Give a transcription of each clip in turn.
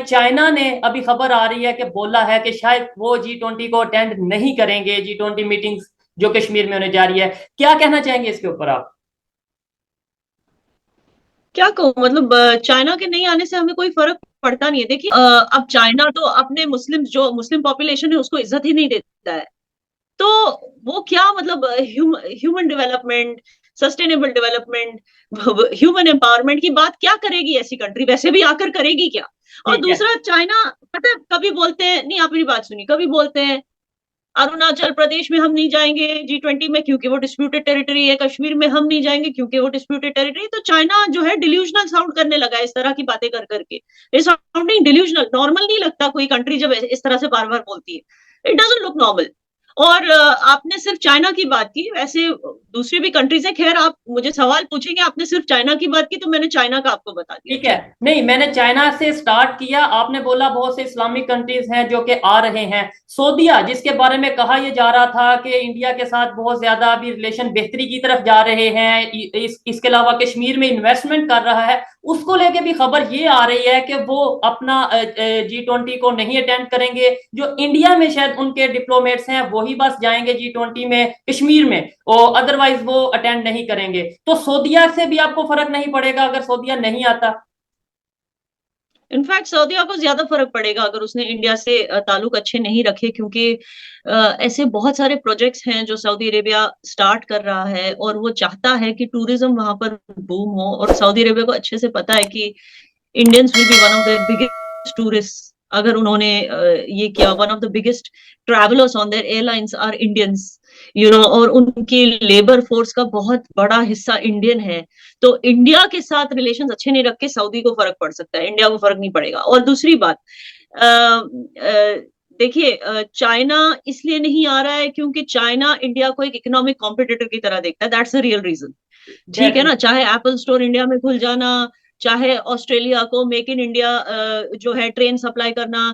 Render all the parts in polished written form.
China ने अभी खबर आ रही है कि बोला है कि शायद वो G20 को अटेंड नहीं करेंगे, G20 मीटिंग्स जो कश्मीर में होने जा रही है। क्या कहना चाहेंगे इसके ऊपर आप? क्या कहूँ, मतलब चाइना के नहीं आने से हमें कोई फर्क पड़ता नहीं है। देखिए, अब चाइना तो अपने मुस्लिम पॉपुलेशन है उसको इज्जत ही नहीं देता है। तो वो क्या मतलब, human development, sustainable development, human empowerment की बात क्या करेगी ऐसी कंट्री? वैसे भी आकर करेगी क्या? और ठीक है। दूसरा, चाइना, पता है, कभी बोलते हैं, नहीं आप मेरी बात सुनिए, कभी बोलते हैं अरुणाचल प्रदेश में हम नहीं जाएंगे G20 में क्योंकि वो डिस्प्यूटेड टेरिटरी है, कश्मीर में हम नहीं जाएंगे क्योंकि वो डिस्प्यूटेड टेरिटरी। तो चाइना जो है डिल्यूजनल साउंड करने लगा है इस तरह की बातें कर करके। ये साउंडिंग डिल्यूजनल, नॉर्मल नहीं लगता कोई कंट्री जब इस तरह से बार बार बोलती है। It doesn't look normal. और आपने सिर्फ चाइना की बात की, वैसे दूसरी भी कंट्रीज है। खैर, आप मुझे सवाल पूछेंगे, आपने सिर्फ चाइना की बात की तो मैंने चाइना का आपको बता दिया। ठीक है। जी। नहीं, मैंने चाइना से स्टार्ट किया। आपने बोला बहुत से इस्लामिक कंट्रीज हैं जो कि आ रहे हैं। सऊदीया, जिसके बारे में कहा यह जा रहा था कि इंडिया के साथ बहुत ज्यादा अभी रिलेशन बेहतरी की तरफ जा रहे हैं, इसके अलावा कश्मीर में इन्वेस्टमेंट कर रहा है, उसको लेके भी खबर ये आ रही है कि वो अपना G20 को नहीं अटेंड करेंगे। जो इंडिया में शायद उनके डिप्लोमेट्स हैं वही बस जाएंगे G20 में कश्मीर में, और अदरवाइज वो अटेंड नहीं करेंगे। तो सऊदीया से भी आपको फर्क नहीं पड़ेगा अगर सऊदीया नहीं आता? इनफैक्ट सऊदीया को ज्यादा फर्क पड़ेगा अगर उसने इंडिया से ताल्लुक अच्छे नहीं रखे, क्योंकि ऐसे बहुत सारे प्रोजेक्ट्स हैं जो सऊदी अरेबिया स्टार्ट कर रहा है और वो चाहता है कि टूरिज्म वहां पर बूम हो। और सऊदी अरेबिया को अच्छे से पता है कि Indians will be one of their biggest tourist. अगर उन्होंने ये किया, one of the biggest travellers on their airlines are Indians, और उनकी लेबर फोर्स का बहुत बड़ा हिस्सा इंडियन है। तो इंडिया के साथ रिलेशंस अच्छे नहीं रख के सऊदी को फर्क पड़ सकता है, इंडिया को फर्क नहीं पड़ेगा। और दूसरी बात, देखिए, चाइना इसलिए नहीं आ रहा है क्योंकि चाइना इंडिया को एक इकोनॉमिक कॉम्पिटिटर की तरह देखता है। That's the real reason. ठीक है ना? डेफिनेटली। चाहे एप्पल स्टोर इंडिया में खुल जाना, चाहे ऑस्ट्रेलिया को मेक इन इंडिया जो है ट्रेन सप्लाई करना,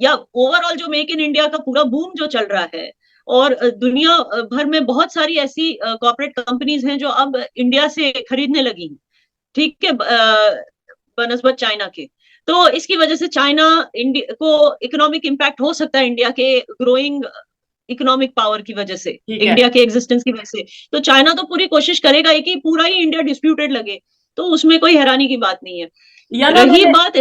या ओवरऑल जो मेक इन इंडिया का पूरा बूम जो चल रहा है, और दुनिया भर में बहुत सारी ऐसी कॉर्पोरेट कंपनीज हैं जो अब इंडिया से खरीदने लगी हैं। ठीक है, बनस्बत चाइना के। तो इसकी वजह से चाइना इंडिया को इकोनॉमिक इम्पैक्ट हो सकता है, इंडिया के ग्रोइंग इकोनॉमिक पावर की वजह से, ठीक है। इंडिया के एग्जिस्टेंस की वजह से। तो चाइना तो पूरी कोशिश करेगा ही कि पूरा ही इंडिया डिस्प्यूटेड लगे। तो उसमें कोई हैरानी की बात नहीं है। या ना रही मैंने। बात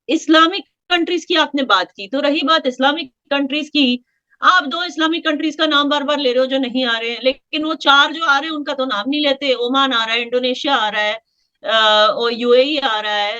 इस्लामिक कंट्रीज की आपने बात की, तो रही बात इस्लामिक कंट्रीज की, आप दो इस्लामिक कंट्रीज का नाम बार बार ले रहे हो जो नहीं आ रहे हैं, लेकिन वो चार जो आ रहे हैं उनका तो नाम नहीं लेते। ओमान आ रहा है, इंडोनेशिया आ रहा है, और यूएई आ रहा है,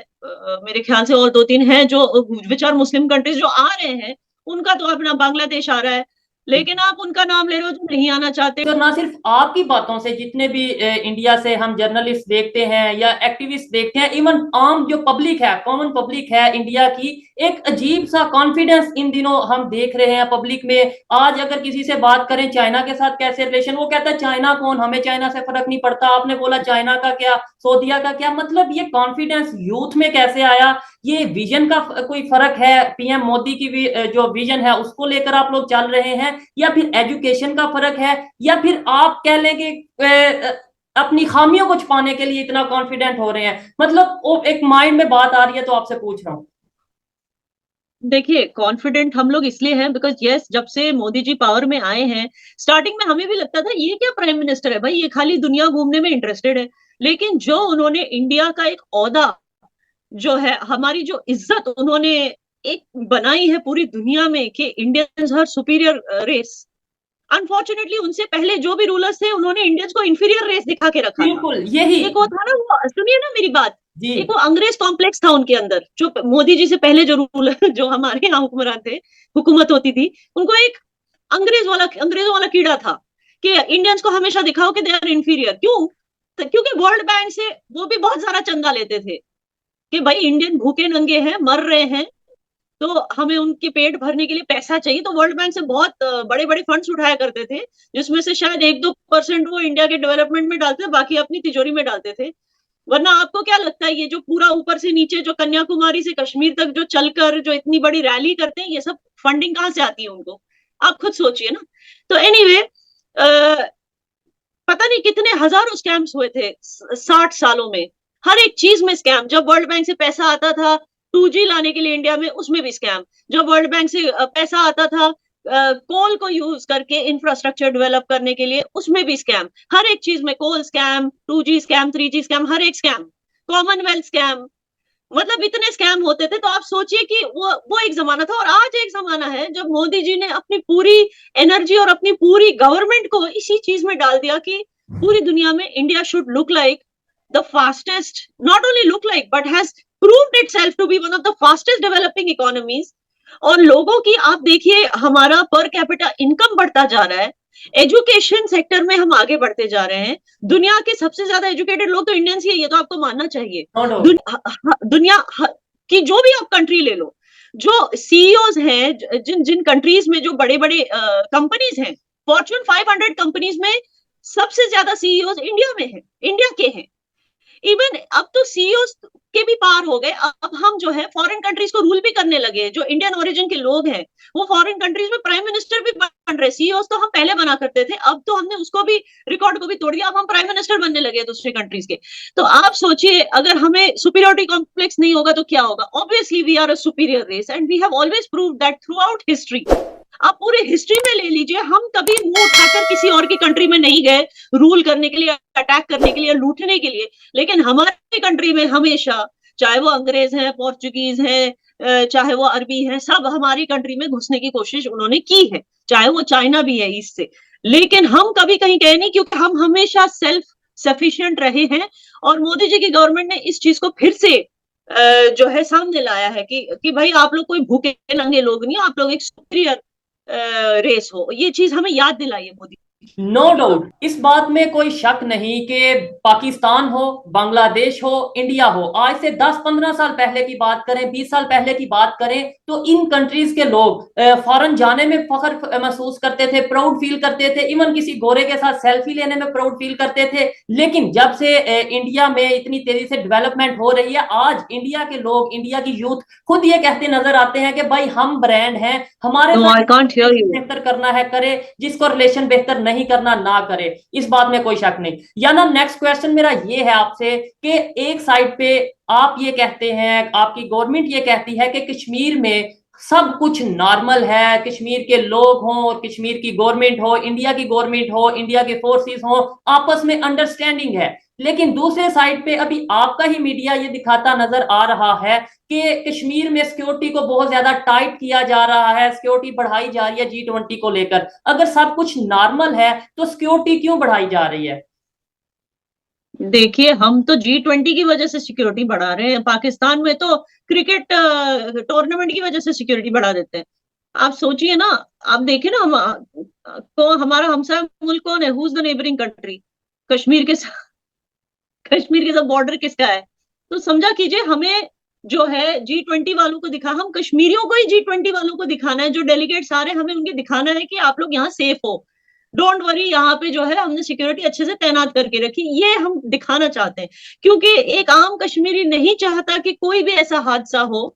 मेरे ख्याल से और दो तीन हैं जो विच आर मुस्लिम कंट्रीज जो आ रहे हैं। उनका तो अपना बांग्लादेश आ रहा है, लेकिन आप उनका नाम ले रहे हो जो नहीं आना चाहते। तो ना सिर्फ आपकी बातों से, जितने भी इंडिया से हम जर्नलिस्ट देखते हैं या एक्टिविस्ट देखते हैं, इवन आम जो पब्लिक है, कॉमन पब्लिक है इंडिया की, एक अजीब सा कॉन्फिडेंस इन दिनों हम देख रहे हैं पब्लिक में। आज अगर किसी से बात करें चाइना के साथ कैसे रिलेशन, वो कहता है चाइना कौन, हमें चाइना से फर्क नहीं पड़ता। आपने बोला चाइना का क्या, सऊदीया का क्या, मतलब ये कॉन्फिडेंस यूथ में कैसे आया? ये विजन का कोई फर्क है? पीएम मोदी की भी जो विजन है उसको लेकर आप लोग चल रहे हैं, या फिर एजुकेशन का फर्क है, या फिर आप कह लें कि अपनी खामियों को छुपाने के लिए इतना कॉन्फिडेंट हो रहे हैं? मतलब वो एक माइंड में बात आ रही है तो आपसे पूछ रहा हूँ। देखिए, कॉन्फिडेंट हम लोग इसलिए हैं बिकॉज यस, जब से मोदी जी पावर में आए हैं, स्टार्टिंग में हमें भी लगता था ये क्या प्राइम मिनिस्टर है भाई, ये खाली दुनिया घूमने में इंटरेस्टेड है। लेकिन जो उन्होंने इंडिया का एक ओहदा, जो है हमारी जो इज्जत उन्होंने एक बनाई है पूरी दुनिया में कि Indians are superior race. Unfortunately उनसे पहले जो भी रूलर्स थे उन्होंने इंडियंस को इंफीरियर रेस दिखा के रखा था। बिल्कुल यही। एक वो था ना, वो सुनिए ना मेरी बात, जी। एक वो अंग्रेज कॉम्प्लेक्स था उनके अंदर, जो मोदी जी से पहले जो रूलर जो हमारे यहाँ हुक्मरान थे, हुकूमत होती थी, उनको एक अंग्रेजों वाला कीड़ा था कि इंडियंस को हमेशा दिखाओ कि दे आर इंफीरियर। क्यों? तो क्योंकि वर्ल्ड बैंक से वो भी बहुत सारा चंदा लेते थे कि भाई इंडियन भूखे नंगे हैं, मर रहे हैं, तो हमें उनके पेट भरने के लिए पैसा चाहिए। तो वर्ल्ड बैंक से बहुत बड़े बड़े फंड्स उठाया करते थे, जिसमें से शायद 1-2% वो इंडिया के डेवलपमेंट में डालते थे, बाकी अपनी तिजोरी में डालते थे। वरना आपको क्या लगता है, ये जो पूरा ऊपर से नीचे जो कन्याकुमारी से कश्मीर तक जो चलकर जो इतनी बड़ी रैली करते हैं, ये सब फंडिंग कहाँ से आती है उनको? आप खुद सोचिए ना। तो एनीवे, पता नहीं कितने हजारों स्कैम्स हुए थे 60 सालों में। हर एक चीज में स्कैम। जब वर्ल्ड बैंक से पैसा आता था 2G लाने के लिए इंडिया में, उसमें भी स्कैम। जब वर्ल्ड बैंक से पैसा आता था कोल को यूज करके इंफ्रास्ट्रक्चर डेवलप करने के लिए, उसमें भी स्कैम। हर एक चीज में coal scam, 2G scam, 3G scam, हर एक स्कैम, कॉमनवेल्थ स्कैम, मतलब इतने स्कैम होते थे। तो आप सोचिए कि वो एक जमाना था, और आज एक जमाना है जब मोदी जी ने अपनी पूरी एनर्जी और अपनी पूरी गवर्नमेंट को इसी चीज में डाल दिया कि पूरी दुनिया में India should look like the fastest, not only look like but has proved itself to be one of the fastest developing economies. और लोगों की आप देखिए, हमारा पर कैपिटा इनकम बढ़ता जा रहा है, एजुकेशन सेक्टर में हम आगे बढ़ते जा रहे हैं। दुनिया के सबसे ज्यादा एजुकेटेड लोग तो इंडियंस ही है, ये तो आपको मानना चाहिए। No doubt. दुनिया की जो भी आप कंट्री ले लो, जो सीईओज हैं, जिन जिन कंट्रीज में जो बड़े बड़े कंपनीज हैं, फॉर्च्यून 500 कंपनीज में सबसे ज्यादा सीईओज इंडिया में हैं, इंडिया के हैं। इवन अब तो सीईओ के भी पार हो गए। अब हम जो है फॉरेन कंट्रीज को रूल भी करने लगे हैं। जो इंडियन ओरिजिन के लोग हैं वो फॉरेन कंट्रीज में प्राइम मिनिस्टर भी बन रहे। सीईओ तो हम पहले बना करते थे, अब तो हमने उसको भी, रिकॉर्ड को भी तोड़ दिया, अब हम प्राइम मिनिस्टर बनने लगे दूसरे कंट्रीज के। तो आप सोचिए, अगर हमें सुपीरियोरिटी कॉम्प्लेक्स नहीं होगा तो क्या होगा? Obviously we are a superior race and we have always proved that throughout history. आप पूरे हिस्ट्री में ले लीजिए, हम कभी मुंह उठाकर किसी और की कंट्री में नहीं गए रूल करने के लिए, अटैक करने के लिए, लूटने के लिए। लेकिन हमारी कंट्री में हमेशा, चाहे वो अंग्रेज हैं, पोर्चुगीज हैं, चाहे वो अरबी हैं, सब हमारी कंट्री में घुसने की कोशिश उन्होंने की है, चाहे वो चाइना भी है ईस्ट से। लेकिन हम कभी कहीं गए नहीं, क्योंकि हम हमेशा सेल्फ सफिशिएंट रहे हैं। और मोदी जी की गवर्नमेंट ने इस चीज को फिर से जो है सामने लाया है कि भाई आप लोग कोई भूखे नंगे लोग नहीं, आप लोग एक सुपीरियर रेस हो। ये चीज हमें याद दिलाई है मोदी। नो डाउट, इस बात में कोई शक नहीं कि पाकिस्तान हो, बांग्लादेश हो, इंडिया हो, आज से 10-15 साल पहले की बात करें, 20 साल पहले की बात करें, तो इन कंट्रीज के लोग फॉरेन जाने में फख्र महसूस करते थे, प्राउड फील करते थे, इवन किसी गोरे के साथ सेल्फी लेने में प्राउड फील करते थे। लेकिन जब से इंडिया में इतनी तेजी से डेवलपमेंट हो रही है, आज इंडिया के लोग, इंडिया की यूथ खुद ये कहते नजर आते हैं कि भाई हम ब्रांड हैं, हमारे साथ बेहतर करना है करे, जिसको रिलेशन बेहतर नहीं करना ना करे। इस बात में कोई शक नहीं। या ना, नेक्स्ट क्वेश्चन मेरा ये है आपसे कि एक साइड पे आप ये कहते हैं, आपकी गवर्नमेंट ये कहती है कि कश्मीर में सब कुछ नॉर्मल है, कश्मीर के लोग हों और कश्मीर की गवर्नमेंट हो, इंडिया की गवर्नमेंट हो, इंडिया के फोर्सेस हो, आपस में अंडरस्टैंडिंग है। लेकिन दूसरे साइड पे अभी आपका ही मीडिया ये दिखाता नजर आ रहा है कि कश्मीर में सिक्योरिटी को बहुत ज्यादा टाइट किया जा रहा है, सिक्योरिटी बढ़ाई जा रही है G20 को लेकर। अगर सब कुछ नॉर्मल है तो सिक्योरिटी क्यों बढ़ाई जा रही है? देखिए, हम तो G20 की वजह से सिक्योरिटी बढ़ा रहे हैं। पाकिस्तान में तो क्रिकेट टूर्नामेंट की वजह से सिक्योरिटी बढ़ा देते हैं। आप सोचिए ना, आप देखिए ना, हम तो हमारा हमसाया मुल्क कौन है? Who is the neighbouring country? Kashmir के साथ, कश्मीर के साथ बॉर्डर किसका है? तो समझा कीजिए, हमें जो है G20 वालों को हम कश्मीरियों को ही G20 वालों को दिखाना है, जो डेलीगेट्स आ रहे हैं, हमें उनके दिखाना है कि आप लोग यहाँ सेफ हो, डोंट वरी, यहाँ पे जो है हमने सिक्योरिटी अच्छे से तैनात करके रखी। ये हम दिखाना चाहते हैं, क्योंकि एक आम कश्मीरी नहीं चाहता कि कोई भी ऐसा हादसा हो।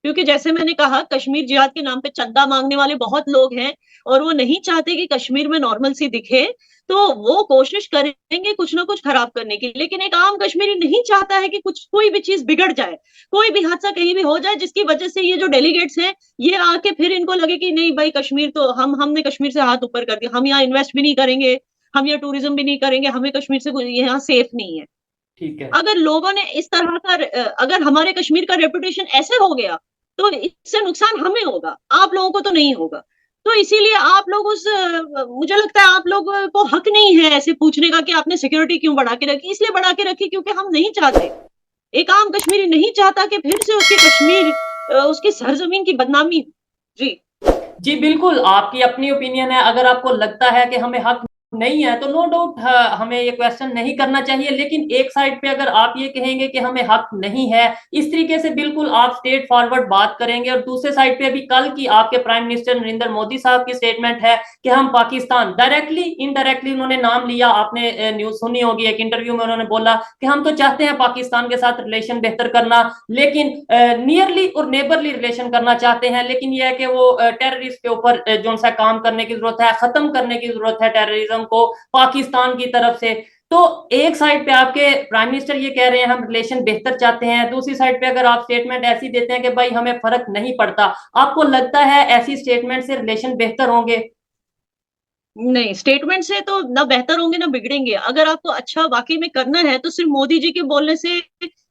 क्योंकि जैसे मैंने कहा, कश्मीर जिहाद के नाम पे चंदा मांगने वाले बहुत लोग हैं, और वो नहीं चाहते कि कश्मीर में नॉर्मल सी दिखे। तो वो कोशिश करेंगे कुछ ना कुछ खराब करने की। लेकिन एक आम कश्मीरी नहीं चाहता है कि कुछ कोई भी चीज बिगड़ जाए, कोई भी हादसा कहीं भी हो जाए, जिसकी वजह से ये जो डेलीगेट्स हैं, ये आके फिर इनको लगे कि नहीं भाई, कश्मीर तो हमने कश्मीर से हाथ ऊपर कर दिया, हम यहाँ इन्वेस्ट भी नहीं करेंगे, हम यहाँ टूरिज्म भी नहीं करेंगे, हमें कश्मीर से यहाँ सेफ नहीं है। ठीक है। अगर लोगों ने इस तरह का, अगर हमारे कश्मीर का रेपुटेशन ऐसे हो गया, तो इससे नुकसान हमें होगा, आप लोगों को तो नहीं होगा। तो इसीलिए आप लोग मुझे लगता है आप लोगों को हक नहीं है ऐसे पूछने का कि आपने सिक्योरिटी क्यों बढ़ा के रखी। इसलिए बढ़ा के रखी क्योंकि हम नहीं चाहते, एक आम कश्मीरी नहीं चाहता कि फिर से उसकी कश्मीर, उसकी सरजमीन की बदनामी। जी जी बिल्कुल, आपकी अपनी ओपिनियन है। अगर आपको लगता है कि हमें हक नहीं है तो नो डाउट हमें ये क्वेश्चन नहीं करना चाहिए। लेकिन एक साइड पे अगर आप ये कहेंगे कि हमें हक नहीं है, इस तरीके से बिल्कुल आप स्ट्रेट फॉरवर्ड बात करेंगे। और दूसरे साइड पे अभी कल की आपके प्राइम मिनिस्टर नरेंद्र मोदी साहब की स्टेटमेंट है कि हम पाकिस्तान, डायरेक्टली इनडायरेक्टली उन्होंने नाम लिया, आपने न्यूज सुनी होगी, एक इंटरव्यू में उन्होंने बोला कि हम तो चाहते हैं पाकिस्तान के साथ रिलेशन बेहतर करना, लेकिन नियरली और नेबरली रिलेशन करना चाहते हैं। लेकिन यह है कि वो टेररिस्ट के ऊपर जो सा काम करने की जरूरत है, खत्म करने की जरूरत है टेररिज्म को पाकिस्तान की तरफ से। तो एक साइड पे आपके प्राइम मिनिस्टर ये कह रहे हैं हम रिलेशन बेहतर चाहते हैं, दूसरी साइड पे अगर आप स्टेटमेंट ऐसी देते हैं कि भाई हमें फर्क नहीं पड़ता, आपको लगता है ऐसी स्टेटमेंट से रिलेशन बेहतर होंगे? नहीं, स्टेटमेंट से तो ना बेहतर होंगे ना बिगड़ेंगे। अगर आपको अच्छा वाकई में करना है तो सिर्फ मोदी जी के बोलने से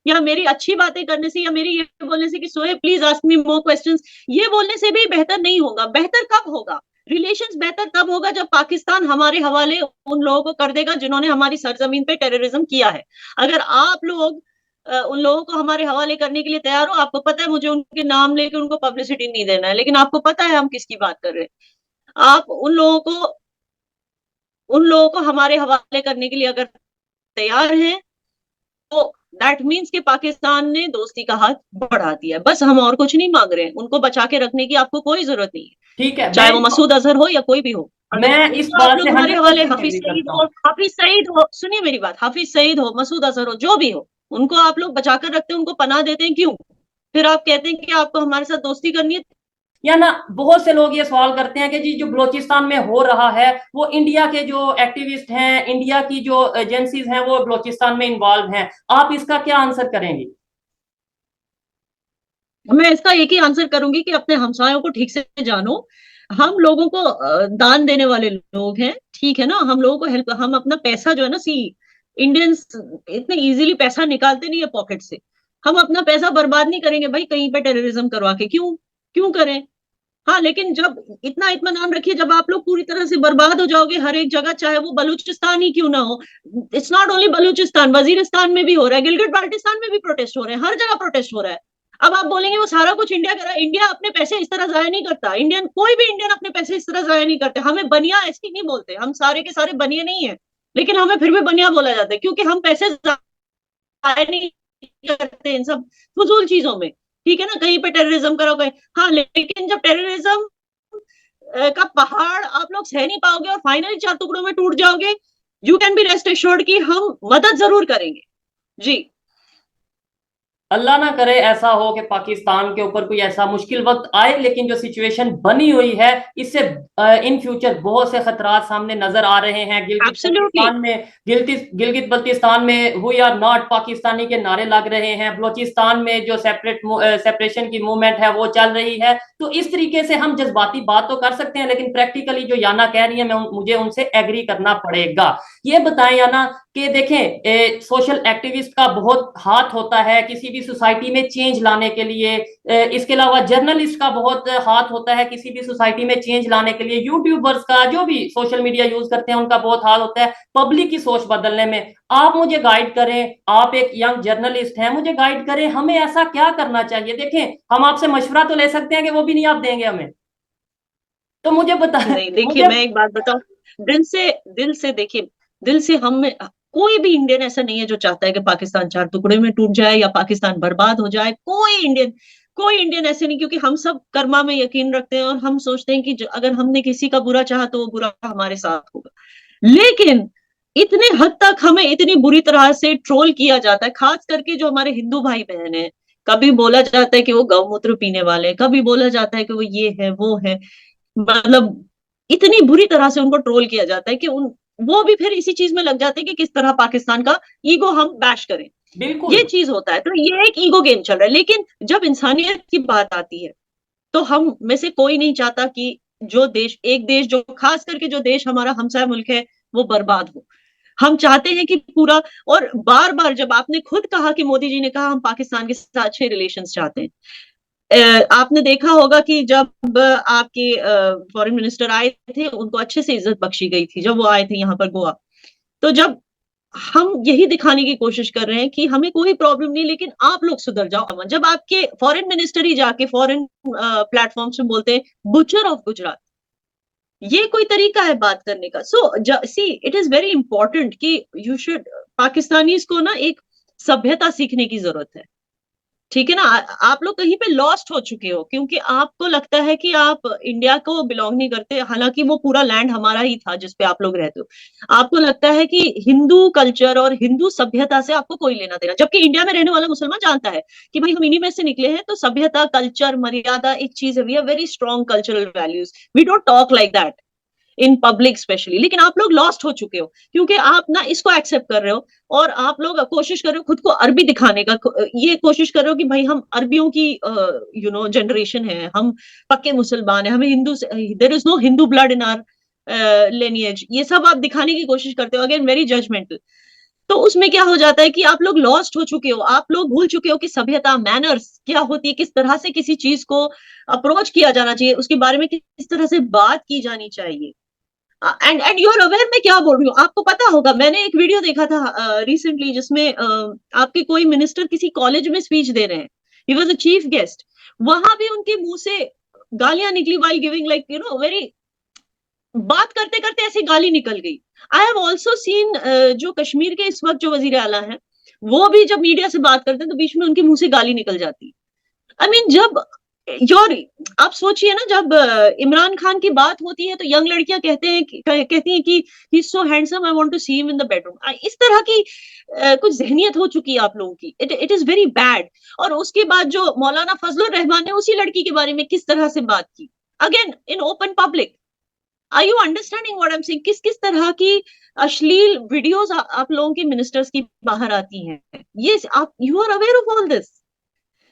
या मेरी अच्छी बातें करने से या मेरी ये बोलने से कि Sohaib please ask me more questions, ये बोलने से भी बेहतर नहीं होगा। बेहतर कब होगा? रिलेशंस बेहतर तब होगा जब पाकिस्तान हमारे हवाले उन लोगों को कर देगा जिन्होंने हमारी सरजमीन पे टेररिज्म किया है। अगर आप लोग उन लोगों को हमारे हवाले करने के लिए तैयार हो, आपको पता है मुझे उनके नाम लेके उनको पब्लिसिटी नहीं देना है, लेकिन आपको पता है हम किसकी बात कर रहे हैं। आप उन लोगों को हमारे हवाले करने के लिए अगर तैयार हैं तो दैट मीन्स कि पाकिस्तान ने दोस्ती का हाथ बढ़ा दिया है। बस हम और कुछ नहीं मांग रहे हैं, उनको बचा के रखने की आपको कोई जरूरत नहीं है, ठीक है, चाहे वो मसूद अजहर हो या कोई भी हो। अगर मैं इस उनको आप बात से लोग हमारे हवाले 100% हाफिज एग्री सईद करता हो, हूँ। हाफिज सईद हो, सुनिए मेरी बात, हाफिज सईद हो, मसूद अजहर हो, जो भी हो, उनको आप लोग बचा कर रखते हैं, उनको पनाह देते हैं, क्यों? फिर आप कहते हैं कि आपको हमारे साथ दोस्ती करनी है। या ना, बहुत से लोग ये सवाल करते हैं कि जी जो बलूचिस्तान में हो रहा है वो इंडिया के जो एक्टिविस्ट हैं, इंडिया की जो एजेंसीज हैं वो बलूचिस्तान में इन्वॉल्व हैं, आप इसका क्या आंसर करेंगे? मैं इसका एक ही आंसर करूंगी कि अपने हमसायों को ठीक से जानो। हम लोगों को दान देने वाले लोग हैं, ठीक है ना? हम लोगों को हेल्प, हम अपना पैसा जो है ना, सी इंडियंस इतने इजीली पैसा निकालते नहीं है पॉकेट से। हम अपना पैसा बर्बाद नहीं करेंगे भाई कहीं पे टेररिज्म करवा के, क्यों? क्यों करें? हाँ, लेकिन जब इतना इत्मीनान रखिए, जब आप लोग पूरी तरह से बर्बाद हो जाओगे हर एक जगह, चाहे वो बलूचिस्तान ही क्यों ना हो। It's not only Balochistan, Waziristan में भी हो रहा है, गिलगित बाल्टिस्तान में भी प्रोटेस्ट हो रहे हैं, हर जगह प्रोटेस्ट हो रहा है। अब आप बोलेंगे वो सारा कुछ इंडिया कर रहा है। इंडिया अपने पैसे इस तरह जाया नहीं करता, इंडियन कोई भी इंडियन अपने पैसे इस तरह जाया नहीं करते। हमें बनिया ऐसी नहीं बोलते, हम सारे के सारे बनिए नहीं है, लेकिन हमें फिर भी बनिया बोला जाता है क्योंकि हम पैसे जाया नहीं करते इन सब फजूल चीजों में। ठीक है ना? कहीं पे टेररिज्म करो कहीं, हाँ, लेकिन जब टेररिज्म का पहाड़ आप लोग सह नहीं पाओगे और फाइनली चार टुकड़ों में टूट जाओगे, you can be rest assured कि हम मदद जरूर करेंगे। जी। अल्लाह ना करे ऐसा हो कि पाकिस्तान के ऊपर कोई ऐसा मुश्किल वक्त आए, लेकिन जो सिचुएशन बनी हुई है इससे इन फ्यूचर बहुत से खतरात सामने नजर आ रहे हैं। गिलगित एब्सोल्युटली। बल्तिस्तान में गिलगित बल्तिस्तान में वी आर नॉट पाकिस्तानी के नारे लग रहे हैं, बलोचिस्तान में जो सेपरेशन की मूवमेंट है वो चल रही है। तो इस तरीके से हम जज्बाती बात तो कर सकते हैं, लेकिन प्रैक्टिकली जो याना कह रही है मैं मुझे उनसे एग्री करना पड़ेगा। ये बताएं याना कि देखें, सोशल एक्टिविस्ट का बहुत हाथ होता है किसी भी सोसाइटी में चेंज लाने के लिए। इसके अलावा जर्नलिस्ट का बहुत हाथ होता है किसी भी सोसाइटी में चेंज लाने के लिए। यूट्यूबर्स का, जो भी सोशल मीडिया यूज करते हैं, उनका बहुत हाथ होता है पब्लिक की सोच बदलने में। आप मुझे गाइड करें, आप एक यंग जर्नलिस्ट हैं, मुझे गाइड करें हमें ऐसा क्या करना चाहिए। देखें, हम आपसे मशवरा तो ले सकते हैं कि वो भी नहीं आप देंगे हमें, तो मुझे बता नहीं, देखिए मुझे। मैं एक बात बताऊं, दिल से देखिए, दिल से हम में कोई भी इंडियन ऐसा नहीं है जो चाहता है कि पाकिस्तान चार टुकड़े में टूट जाए या पाकिस्तान बर्बाद हो जाए। कोई इंडियन ऐसे नहीं, क्योंकि हम सब कर्मा में यकीन रखते हैं और हम सोचते हैं कि अगर हमने किसी का बुरा चाहा तो वो बुरा हमारे साथ होगा। लेकिन इतने हद तक हमें इतनी बुरी तरह से ट्रोल किया जाता है, खास करके जो हमारे हिंदू भाई बहन है। कभी बोला जाता है कि वो गौमूत्र पीने वाले हैं, कभी बोला जाता है कि वो ये है वो है, मतलब इतनी बुरी तरह से उनको ट्रोल किया जाता है कि वो भी फिर इसी चीज में लग जाते हैं कि किस तरह पाकिस्तान का ईगो हम बैश करें। बिल्कुल। ये चीज होता है, तो ये एक ईगो गेम चल रहा है। लेकिन जब इंसानियत की बात आती है तो हम में से कोई नहीं चाहता कि एक देश जो खास करके जो देश हमारा हमसाया मुल्क है वो बर्बाद हो। हम चाहते हैं कि पूरा, और बार बार जब आपने खुद कहा कि मोदी जी ने कहा हम पाकिस्तान के साथ अच्छे रिलेशंस चाहते हैं, आपने देखा होगा कि जब आपके फॉरेन मिनिस्टर आए थे उनको अच्छे से इज्जत बख्शी गई थी जब वो आए थे यहाँ पर गोवा। तो जब हम यही दिखाने की कोशिश कर रहे हैं कि हमें कोई प्रॉब्लम नहीं, लेकिन आप लोग सुधर जाओ। जब आपके फॉरेन मिनिस्टर ही जाके फॉरेन प्लेटफॉर्म से बोलते हैं बुचर ऑफ गुजरात, ये कोई तरीका है बात करने का? सो सी, इट इज वेरी इंपॉर्टेंट कि यू शुड, पाकिस्तानीज को ना एक सभ्यता सीखने की जरूरत है। ठीक है ना? आप लोग कहीं पे लॉस्ट हो चुके हो क्योंकि आपको लगता है कि आप इंडिया को बिलोंग नहीं करते, हालांकि वो पूरा लैंड हमारा ही था जिसपे आप लोग रहते हो। आपको लगता है कि हिंदू कल्चर और हिंदू सभ्यता से आपको कोई लेना देना, जबकि इंडिया में रहने वाला मुसलमान जानता है कि भाई हम इन्हीं में से निकले हैं, तो सभ्यता, कल्चर, मर्यादा एक चीज है। We are very strong cultural values, we don't talk like that. In public specially, लेकिन आप लोग लॉस्ट हो चुके हो क्योंकि आप ना इसको एक्सेप्ट कर रहे हो और आप लोग कोशिश कर रहे हो खुद को अरबी दिखाने का, ये कोशिश कर रहे हो कि भाई हम अरबियों की जनरेशन है, हम पक्के मुसलमान है, हमें Hindu, there is no Hindu blood in our lineage, ये सब आप दिखाने की कोशिश करते हो, अगेन वेरी जजमेंटल। तो उसमें क्या हो जाता है कि आप लोग लॉस्ट हो चुके हो, आप लोग भूल चुके हो कि सभ्यता, मैनर्स क्या होती है, किस तरह से किसी चीज को अप्रोच किया जाना चाहिए, उसके बारे में किस तरह से बात की जानी चाहिए। एंड यू आर अवेयर, मैं क्या बोल रही हूँ आपको पता होगा, मैंने एक वीडियो देखा था रिसेंटली जिसमें आपके कोई मिनिस्टर किसी कॉलेज में स्पीच दे रहे हैं, he was a chief guest, वहां भी उनके मुंह से गालियां निकली वाइल गिविंग लाइक वेरी, बात करते करते ऐसी गाली निकल गई। आई हैव ऑल्सो सीन जो कश्मीर के इस वक्त जो वजीर आला हैं, वो भी जब मीडिया से बात करते हैं तो बीच में उनके मुंह से गाली निकल जाती। आई मीन जब योर, आप सोचिए ना, जब इमरान खान की बात होती है तो यंग लड़कियां कहती हैं कि he is so handsome, I want to see him in the bedroom. इस तरह की कुछ जहनियत हो चुकी है आप लोगों की, इट इज वेरी बैड। और उसके बाद जो मौलाना फजलुर रहमान ने उसी लड़की के बारे में किस तरह से बात की, again in open public. Are you understanding what I am saying, किस किस तरह की अश्लील वीडियोस आप लोगों के मिनिस्टर्स की बाहर आती हैं, ये आप, you are aware of all this.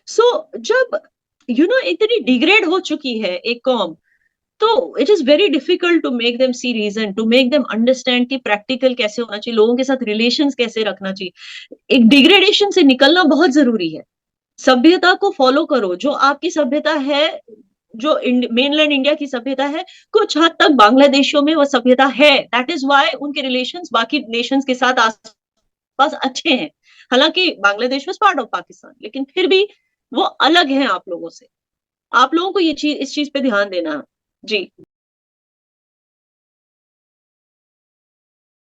So जब इतनी डिग्रेड हो चुकी है एक कौम, तो it is very difficult to make them see reason, to make them understand कि प्रैक्टिकल कैसे होना चाहिए, लोगों के साथ रिलेशंस कैसे रखना चाहिए। एक डिग्रेडेशन से निकलना बहुत जरूरी है, सभ्यता को फॉलो करो, जो आपकी सभ्यता है, जो मेनलैंड इंडिया की सभ्यता है, कुछ हद तक बांग्लादेशियों में वो सभ्यता है, दैट इज वाई उनके रिलेशंस बाकी नेशंस के साथ आसपास अच्छे हैं। हालांकि Bangladesh was part of Pakistan, लेकिन फिर भी वो अलग हैं आप लोगों से। आप लोगों को ये चीज, इस चीज पे ध्यान देना। जी।